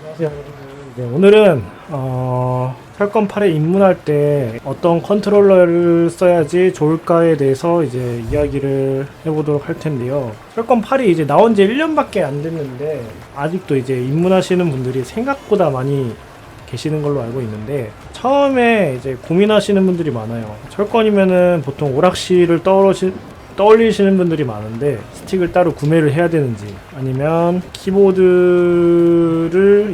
안녕하세요. 네, 오늘은 철권 8에 입문할 때 어떤 컨트롤러를 써야지 좋을까에 대해서 이제 이야기를 해보도록 할 텐데요. 철권 8이 이제 나온 지 1년밖에 안 됐는데 아직도 이제 입문하시는 분들이 생각보다 많이 계시는 걸로 알고 있는데, 처음에 이제 고민하시는 분들이 많아요. 철권이면은 보통 오락실을 떠올리시는 분들이 많은데, 스틱을 따로 구매를 해야 되는지, 아니면 키보드를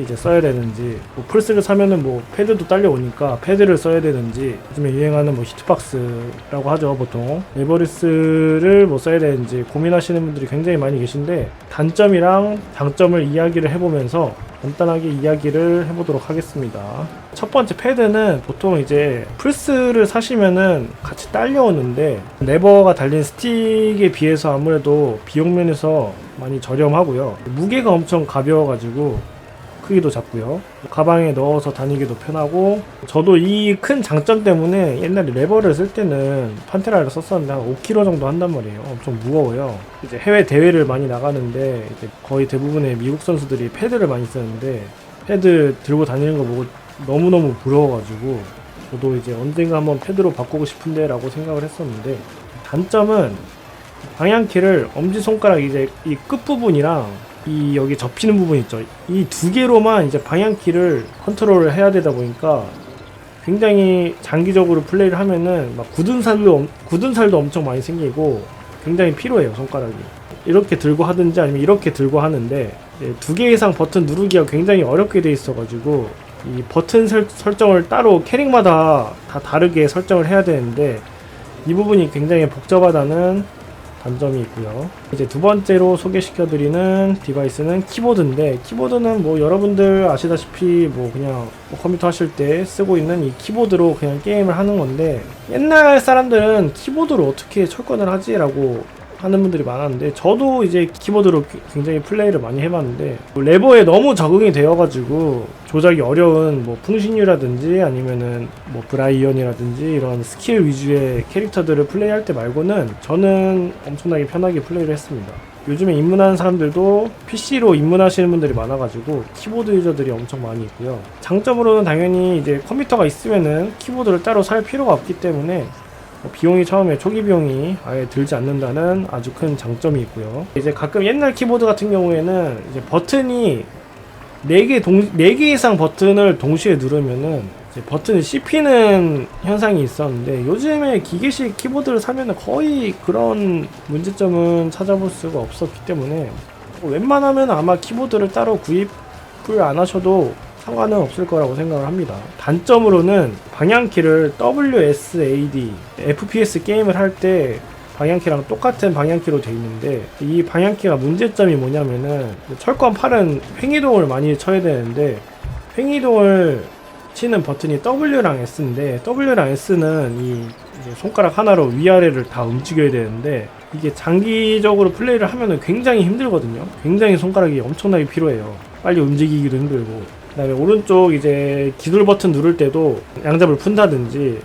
이제 써야 되는지, 뭐 플스를 사면은 뭐 패드도 딸려오니까 패드를 써야 되는지, 요즘에 유행하는 뭐 히트박스라고 하죠 보통, 레버리스를 뭐 써야 되는지 고민하시는 분들이 굉장히 많이 계신데, 단점이랑 장점을 이야기를 해보면서 간단하게 이야기를 해보도록 하겠습니다. 첫 번째, 패드는 보통 이제 플스를 사시면은 같이 딸려오는데, 레버가 달린 스틱에 비해서 아무래도 비용 면에서 많이 저렴하고요. 무게가 엄청 가벼워가지고 크기도 작고요. 가방에 넣어서 다니기도 편하고, 저도 이 큰 장점 때문에 옛날에 레버를 쓸 때는 판테라를 썼었는데 한 5kg 정도 한단 말이에요. 엄청 무거워요. 이제 해외 대회를 많이 나가는데 이제 거의 대부분의 미국 선수들이 패드를 많이 쓰는데, 패드 들고 다니는 거 보고 너무너무 부러워가지고 저도 이제 언젠가 한번 패드로 바꾸고 싶은데 라고 생각을 했었는데, 단점은 방향키를 엄지손가락 이제 이 끝부분이랑 이 여기 접히는 부분 있죠, 이 두 개로만 이제 방향키를 컨트롤을 해야 되다 보니까 굉장히 장기적으로 플레이를 하면은 막 굳은 살도 엄청 많이 생기고 굉장히 피로해요, 손가락이. 이렇게 들고 하든지 아니면 이렇게 들고 하는데, 두 개 이상 버튼 누르기가 굉장히 어렵게 돼 있어가지고 이 버튼 설정을 따로 캐릭마다 다 다르게 설정을 해야 되는데, 이 부분이 굉장히 복잡하다는 단점이 있고요. 이제 두 번째로 소개시켜드리는 디바이스는 키보드인데, 키보드는 뭐 여러분들 아시다시피 뭐 그냥 뭐 컴퓨터 하실 때 쓰고 있는 이 키보드로 그냥 게임을 하는 건데, 옛날 사람들은 키보드로 어떻게 철권을 하지? 라고 하는 분들이 많았는데, 저도 이제 키보드로 굉장히 플레이를 많이 해봤는데, 레버에 너무 적응이 되어가지고 조작이 어려운 뭐 풍신유라든지 아니면은 뭐 브라이언이라든지 이런 스킬 위주의 캐릭터들을 플레이할 때 말고는 저는 엄청나게 편하게 플레이를 했습니다. 요즘에 입문하는 사람들도 PC로 입문하시는 분들이 많아가지고 키보드 유저들이 엄청 많이 있고요. 장점으로는 당연히 이제 컴퓨터가 있으면은 키보드를 따로 살 필요가 없기 때문에 비용이 처음에 초기 비용이 아예 들지 않는다는 아주 큰 장점이 있고요. 이제 가끔 옛날 키보드 같은 경우에는 이제 버튼이 4개 이상 버튼을 동시에 누르면은 이제 버튼이 씹히는 현상이 있었는데, 요즘에 기계식 키보드를 사면은 거의 그런 문제점은 찾아볼 수가 없었기 때문에 웬만하면 아마 키보드를 따로 구입을 안 하셔도 상관은 없을 거라고 생각을 합니다. 단점으로는 방향키를 WSAD, FPS 게임을 할 때 방향키랑 똑같은 방향키로 되어 있는데, 이 방향키가 문제점이 뭐냐면은, 철권 8은 횡이동을 많이 쳐야 되는데, 횡이동을 치는 버튼이 W랑 S인데, W랑 S는 이 손가락 하나로 위아래를 다 움직여야 되는데, 이게 장기적으로 플레이를 하면은 굉장히 힘들거든요. 굉장히 손가락이 엄청나게 필요해요. 빨리 움직이기도 힘들고. 그 다음에 오른쪽 이제 기술 버튼 누를 때도 양잡을 푼다든지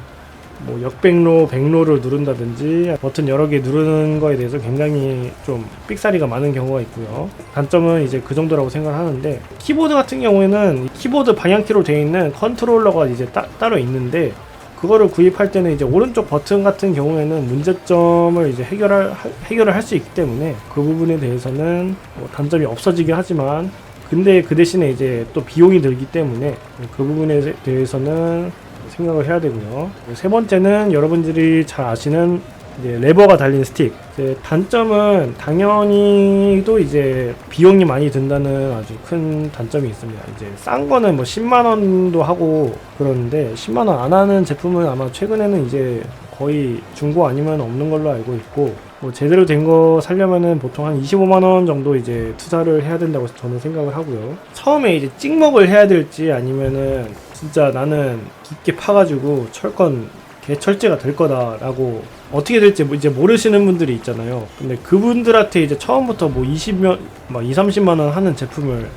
뭐 역백로, 백로를 누른다든지 버튼 여러 개 누르는 거에 대해서 굉장히 좀 삑사리가 많은 경우가 있고요. 단점은 이제 그 정도라고 생각을 하는데, 키보드 같은 경우에는 키보드 방향키로 되어 있는 컨트롤러가 이제 따로 있는데, 그거를 구입할 때는 이제 오른쪽 버튼 같은 경우에는 문제점을 이제 해결을 할 수 있기 때문에 그 부분에 대해서는 뭐 단점이 없어지긴 하지만, 근데 그 대신에 이제 또 비용이 들기 때문에 그 부분에 대해서는 생각을 해야 되고요. 세 번째는 여러분들이 잘 아시는 이제 레버가 달린 스틱. 이제 단점은 당연히 또 이제 비용이 많이 든다는 아주 큰 단점이 있습니다. 이제 싼 거는 뭐 10만 원도 하고 그러는데, 10만 원 안 하는 제품은 아마 최근에는 이제 거의 중고 아니면 없는 걸로 알고 있고, 뭐 제대로 된 거 사려면은 보통 한 25만 원 정도 이제 투자를 해야 된다고 저는 생각을 하고요. 처음에 이제 찍먹을 해야 될지 아니면은 진짜 나는 깊게 파가지고 철권 개철제가 될 거다라고, 어떻게 될지 이제 모르시는 분들이 있잖아요. 근데 그분들한테 이제 처음부터 뭐 20, 30만 원 하는 제품을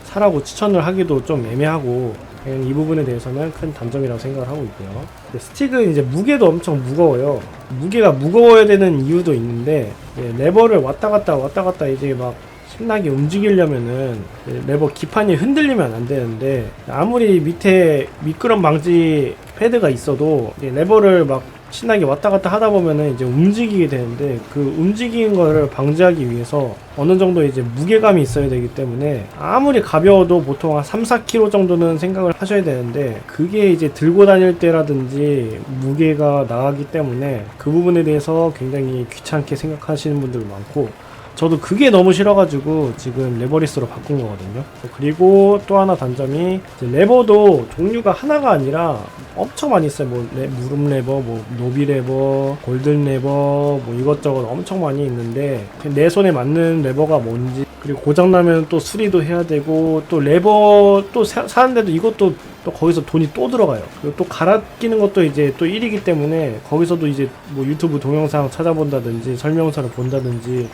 사라고 추천을 하기도 좀 애매하고, 이 부분에 대해서는 큰 단점이라고 생각을 하고 있고요. 스틱은 이제 무게도 엄청 무거워요. 무게가 무거워야 되는 이유도 있는데, 레버를 왔다 갔다 이제 막 신나게 움직이려면은 레버 기판이 흔들리면 안 되는데, 아무리 밑에 미끄럼 방지 패드가 있어도 레버를 막 신나게 왔다 갔다 하다 보면은 이제 움직이게 되는데, 그 움직이는 거를 방지하기 위해서 어느 정도 이제 무게감이 있어야 되기 때문에 아무리 가벼워도 보통 한 3-4kg 정도는 생각을 하셔야 되는데, 그게 이제 들고 다닐 때라든지 무게가 나가기 때문에 그 부분에 대해서 굉장히 귀찮게 생각하시는 분들 많고, 저도 그게 너무 싫어가지고 지금 레버리스로 바꾼 거거든요. 그리고 또 하나 단점이, 레버도 종류가 하나가 아니라 엄청 많이 있어요. 뭐 무릎 레버, 뭐 노비 레버, 골든 레버, 뭐 이것저것 엄청 많이 있는데, 내 손에 맞는 레버가 뭔지, 그리고 고장나면 또 수리도 해야 되고, 또 레버 또 사는데도 이것도 또 거기서 돈이 또 들어가요. 그리고 또 갈아 끼는 것도 이제 또 일이기 때문에 거기서도 이제 뭐 유튜브 동영상 찾아본다든지 설명서를 본다든지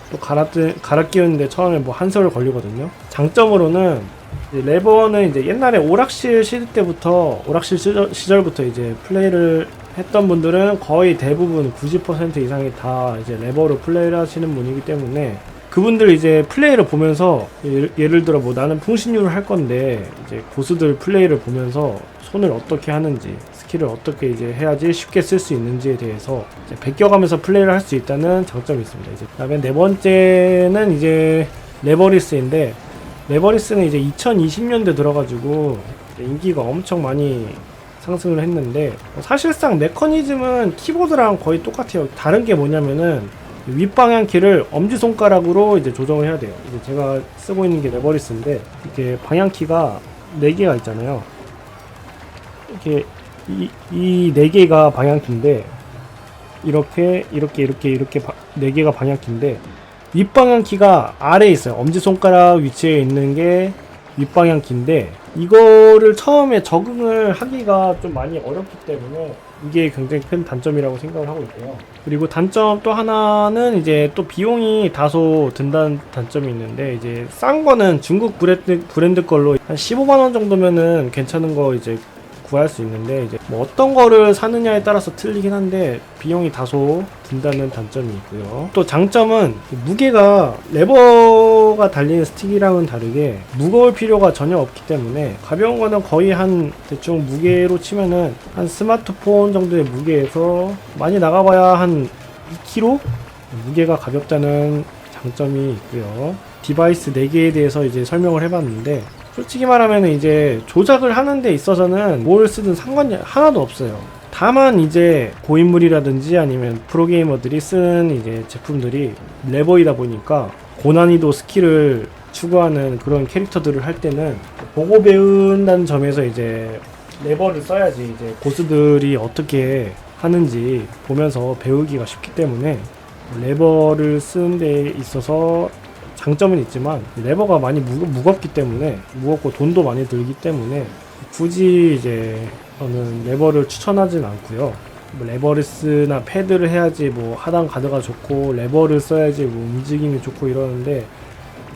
또 갈아 끼우는데 처음에 뭐 한 세월 걸리거든요. 장점으로는 레버는 이제 옛날에 오락실 시절부터 이제 플레이를 했던 분들은 거의 대부분 90% 이상이 다 이제 레버로 플레이를 하시는 분이기 때문에, 그분들 이제 플레이를 보면서 예를 들어 뭐 나는 풍신유를 할 건데, 이제 고수들 플레이를 보면서 손을 어떻게 하는지, 스킬을 어떻게 이제 해야지 쉽게 쓸 수 있는지에 대해서 이제 베껴가면서 플레이를 할 수 있다는 장점이 있습니다. 이제 그다음에 네 번째는 이제 레버리스인데, 레버리스는 이제 2020년대 들어가지고 인기가 엄청 많이 상승을 했는데, 사실상 메커니즘은 키보드랑 거의 똑같아요. 다른 게 뭐냐면은 윗방향키를 엄지손가락으로 이제 조정을 해야 돼요. 이제 제가 쓰고 있는 게 레버리스인데, 이렇게 방향키가 4개가 있잖아요. 이렇게 이 4개가 방향키인데, 이렇게 4개가 방향키인데, 윗방향키가 아래에 있어요. 엄지손가락 위치에 있는 게 윗방향키인데, 이거를 처음에 적응을 하기가 좀 많이 어렵기 때문에 이게 굉장히 큰 단점이라고 생각을 하고 있고요. 그리고 단점 또 하나는 이제 또 비용이 다소 든다는 단점이 있는데, 이제 싼 거는 중국 브랜드 걸로 한 15만원 정도면은 괜찮은 거 이제 구할 수 있는데, 이제 뭐 어떤 거를 사느냐에 따라서 틀리긴 한데 비용이 다소 든다는 단점이 있고요. 또 장점은 무게가 레버가 달린 스틱이랑은 다르게 무거울 필요가 전혀 없기 때문에, 가벼운 거는 거의 한 대충 무게로 치면은 한 스마트폰 정도의 무게에서 많이 나가봐야 한 2kg? 무게가 가볍다는 장점이 있고요. 디바이스 4개에 대해서 이제 설명을 해봤는데, 솔직히 말하면 이제 조작을 하는 데 있어서는 뭘 쓰든 상관이 하나도 없어요. 다만 이제 고인물이라든지 아니면 프로게이머들이 쓰는 이제 제품들이 레버이다 보니까 고난이도 스킬을 추구하는 그런 캐릭터들을 할 때는 보고 배운다는 점에서 이제 레버를 써야지 이제 고수들이 어떻게 하는지 보면서 배우기가 쉽기 때문에, 레버를 쓰는 데 있어서 장점은 있지만 레버가 많이 무겁기 때문에, 무겁고 돈도 많이 들기 때문에 굳이 이제 저는 레버를 추천하진 않고요. 뭐 레버리스나 패드를 해야지 뭐 하단 가드가 좋고 레버를 써야지 뭐 움직임이 좋고 이러는데,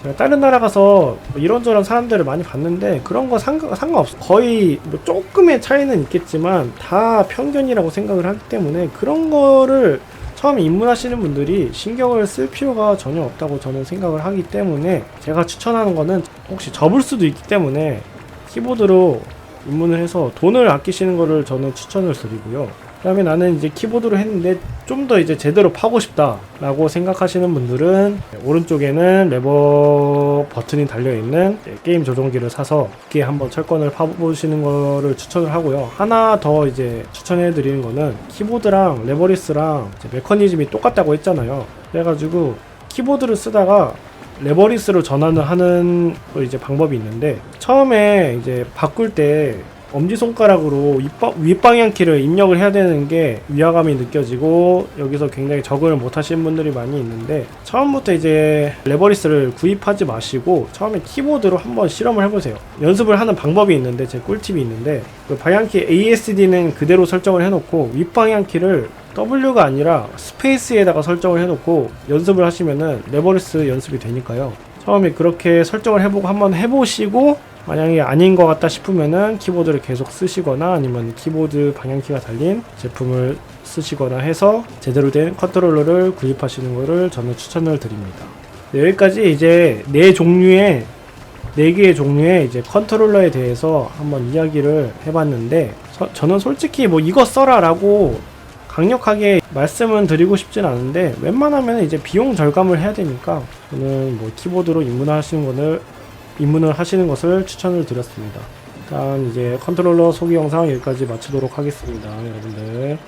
제가 다른 나라 가서 뭐 이런저런 사람들을 많이 봤는데 그런 거 상관없어. 거의 뭐 조금의 차이는 있겠지만 다 편견이라고 생각을 하기 때문에, 그런 거를 처음에 입문하시는 분들이 신경을 쓸 필요가 전혀 없다고 저는 생각을 하기 때문에, 제가 추천하는 거는 혹시 접을 수도 있기 때문에 키보드로 입문을 해서 돈을 아끼시는 거를 저는 추천을 드리고요. 그 다음에 나는 이제 키보드로 했는데 좀 더 이제 제대로 파고 싶다 라고 생각하시는 분들은 오른쪽에는 레버 버튼이 달려있는 게임 조종기를 사서 이렇게 한번 철권을 파보시는 거를 추천을 하고요. 하나 더 이제 추천해 드리는 거는, 키보드랑 레버리스랑 메커니즘이 똑같다고 했잖아요. 그래가지고 키보드를 쓰다가 레버리스로 전환을 하는 이제 방법이 있는데, 처음에 이제 바꿀 때 엄지손가락으로 윗방향키를 입력을 해야 되는 게 위화감이 느껴지고 여기서 굉장히 적응을 못 하시는 분들이 많이 있는데, 처음부터 이제 레버리스를 구입하지 마시고 처음에 키보드로 한번 실험을 해보세요. 연습을 하는 방법이 있는데, 제 꿀팁이 있는데, 그 방향키 ASD는 그대로 설정을 해놓고 윗방향키를 W가 아니라 스페이스에다가 설정을 해놓고 연습을 하시면은 레버리스 연습이 되니까요. 처음에 그렇게 설정을 해보고 한번 해보시고, 만약에 아닌 것 같다 싶으면은 키보드를 계속 쓰시거나 아니면 키보드 방향키가 달린 제품을 쓰시거나 해서 제대로 된 컨트롤러를 구입하시는 것을 저는 추천을 드립니다. 네, 여기까지 이제 네 개의 종류의 이제 컨트롤러에 대해서 한번 이야기를 해봤는데, 저는 솔직히 뭐 이거 써라라고 강력하게 말씀은 드리고 싶진 않은데, 웬만하면 이제 비용 절감을 해야 되니까 저는 뭐 키보드로 입문을 하시는 것을 추천을 드렸습니다. 일단 이제 컨트롤러 소개 영상 여기까지 마치도록 하겠습니다, 여러분들.